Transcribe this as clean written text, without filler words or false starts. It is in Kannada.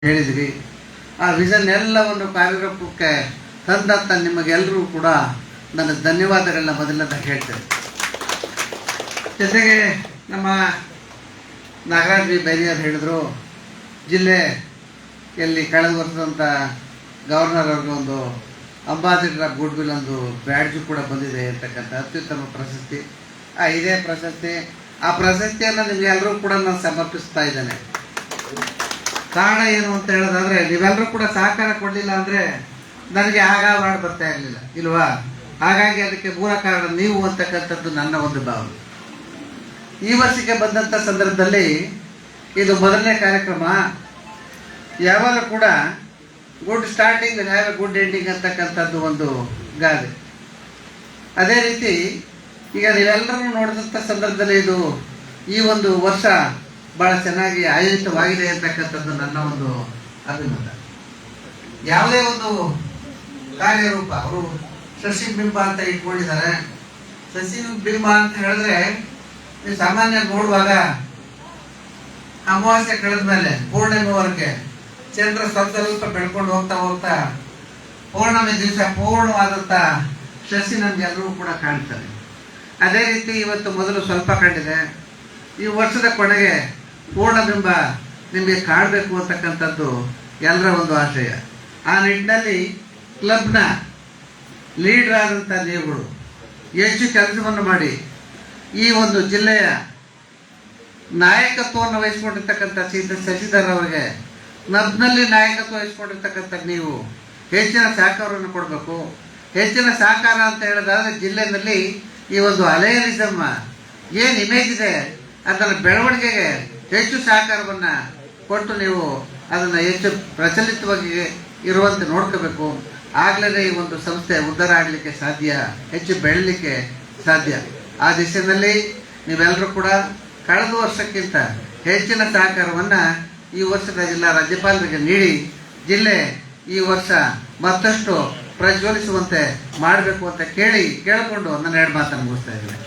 ಹೇಳಿದ್ರಿ. ಆ ವಿಷನ್ ಎಲ್ಲವನ್ನು ಕಾರ್ಯರೂಪಕ್ಕೆ ತಂದಂತ ನಿಮಗೆಲ್ಲರೂ ಕೂಡ ನನ್ನ ಧನ್ಯವಾದಗಳನ್ನ ಮೊದಲನೇದಾಗಿ ಹೇಳ್ತೇನೆ. ಜೊತೆಗೆ ನಮ್ಮ ನಾಗರಾಜ್ ಬಿ ಬೈರಿಯರ್ ಹೇಳಿದ್ರು, ಜಿಲ್ಲೆಯಲ್ಲಿ ಕಳೆದ ವರ್ಷದಂಥ ಗವರ್ನರ್ ಅವ್ರಿಗೆ ಒಂದು ಅಂಬಾಸಿಡರ್ ಆಫ್ ಗುಡ್ ವಿಲ್ ಒಂದು ಬ್ಯಾಡ್ಜು ಕೂಡ ಬಂದಿದೆ ಅಂತಕ್ಕಂಥ ಅತ್ಯುತ್ತಮ ಪ್ರಶಸ್ತಿ. ಇದೇ ಪ್ರಶಸ್ತಿ. ಆ ಪ್ರಶಸ್ತಿಯನ್ನು ನಿಮಗೆಲ್ಲರೂ ಕೂಡ ನಾನು ಸಮರ್ಪಿಸ್ತಾ ಇದ್ದೇನೆ. ಕಾರಣ ಏನು ಅಂತ ಹೇಳೋದಾದ್ರೆ, ನೀವೆಲ್ಲರೂ ಕೂಡ ಸಹಕಾರ ಕೊಡಲಿಲ್ಲ ಅಂದರೆ ನನಗೆ ಆಗ ಅವಾರ್ಡ್ ಬರ್ತಾ ಇರಲಿಲ್ಲ ಇಲ್ವಾ? ಹಾಗಾಗಿ ಅದಕ್ಕೆ ಮೂಲ ಕಾರಣ ನೀವು ಅಂತಕ್ಕಂಥದ್ದು ನನ್ನ ಒಂದು ಭಾವನೆ. ಈ ವರ್ಷಕ್ಕೆ ಬಂದಂಥ ಸಂದರ್ಭದಲ್ಲಿ ಇದು ಮೊದಲನೇ ಕಾರ್ಯಕ್ರಮ. ಯಾವಾಗ ಕೂಡ good starting have A good ending ಅಂತಕ್ಕಂಥದ್ದು ಒಂದು ಗಾದೆ. ಅದೇ ರೀತಿ ಈಗ ನೀವೆಲ್ಲರೂ ನೋಡಿದಂಥ ಸಂದರ್ಭದಲ್ಲಿ ಇದು ಈ ಒಂದು ವರ್ಷ ಬಹಳ ಚೆನ್ನಾಗಿ ಆಯೋಜಿತವಾಗಿದೆ ಅಂತಕ್ಕಂಥದ್ದು ನನ್ನ ಒಂದು ಅಭಿಮತ. ಯಾವುದೇ ಒಂದು ಕಾರ್ಯರೂಪ ಅವರು ಶಶಿ ಬಿಂಬ ಅಂತ ಇಟ್ಕೊಂಡಿದ್ದಾರೆ. ಶಶಿ ಬಿಂಬ ಅಂತ ಹೇಳಿದ್ರೆ ನೀವು ಸಾಮಾನ್ಯ ನೋಡುವಾಗ ಅಮಾವಾಸ್ಯೆ ಕಳೆದ ಮೇಲೆ ಪೂರ್ಣಿಮೆವರೆಗೆ ಚಂದ್ರ ಸ್ವಲ್ಪ ಸ್ವಲ್ಪ ಬೆಳ್ಕೊಂಡು ಹೋಗ್ತಾ ಹೋಗ್ತಾ ಪೌರ್ಣಮಿ ದಿವಸ ಪೂರ್ಣವಾದಂಥ ಶಶಿ ನಮ್ಗೆಲ್ಲರೂ ಕೂಡ ಕಾಣ್ತಾರೆ. ಅದೇ ರೀತಿ ಇವತ್ತು ಮೊದಲು ಸ್ವಲ್ಪ ಕಂಡಿದೆ. ಈ ವರ್ಷದ ಕೊನೆಗೆ ಪೂರ್ಣಬಿಂಬ ನಿಮಗೆ ಕಾಣಬೇಕು ಅಂತಕ್ಕಂಥದ್ದು ಎಲ್ಲರ ಒಂದು ಆಶಯ. ಆ ನಿಟ್ಟಿನಲ್ಲಿ ಕ್ಲಬ್ನ ಲೀಡರ್ ಆದಂಥ ನೀವುಗಳು ಹೆಚ್ಚು ಕೆಲಸವನ್ನು ಮಾಡಿ ಈ ಒಂದು ಜಿಲ್ಲೆಯ ನಾಯಕತ್ವವನ್ನು ವಹಿಸಿಕೊಂಡಿರ್ತಕ್ಕಂಥ ಶಶಿಧರ್ ಅವರಿಗೆ ಕ್ಲಬ್ನಲ್ಲಿ ನಾಯಕತ್ವ ವಹಿಸಿಕೊಂಡಿರ್ತಕ್ಕಂಥ ನೀವು ಹೆಚ್ಚಿನ ಸಹಕಾರವನ್ನು ಕೊಡಬೇಕು. ಹೆಚ್ಚಿನ ಸಹಕಾರ ಅಂತ ಹೇಳೋದಾದ್ರೆ ಜಿಲ್ಲೆಯಲ್ಲಿ ಈ ಒಂದು ಅಲಯನಿಸಮ್ ಏನು ಇಮೇಜ್ ಇದೆ ಅದರ ಬೆಳವಣಿಗೆಗೆ ಹೆಚ್ಚು ಸಹಕಾರವನ್ನು ಕೊಟ್ಟು ನೀವು ಅದನ್ನು ಹೆಚ್ಚು ಪ್ರಚಲಿತವಾಗಿ ಇರುವಂತೆ ನೋಡ್ಕೋಬೇಕು. ಆಗಲೇ ಈ ಒಂದು ಸಂಸ್ಥೆ ಉದ್ಧಾರ ಆಗಲಿಕ್ಕೆ ಸಾಧ್ಯ, ಹೆಚ್ಚು ಬೆಳಲಿಕ್ಕೆ ಸಾಧ್ಯ. ಆ ದಿಶೆಯಲ್ಲಿ ನೀವೆಲ್ಲರೂ ಕೂಡ ಕಳೆದ ವರ್ಷಕ್ಕಿಂತ ಹೆಚ್ಚಿನ ಸಹಕಾರವನ್ನು ಈ ವರ್ಷದ ಜಿಲ್ಲಾ ರಾಜ್ಯಪಾಲರಿಗೆ ನೀಡಿ ಜಿಲ್ಲೆ ಈ ವರ್ಷ ಮತ್ತಷ್ಟು ಪ್ರಜ್ವಲಿಸುವಂತೆ ಮಾಡಬೇಕು ಅಂತ ಕೇಳಿಕೊಂಡು ನನ್ನ ಎರಡು ಮಾತನ್ನು ಮುಗಿಸ್ತಾ ಇದ್ದೇನೆ.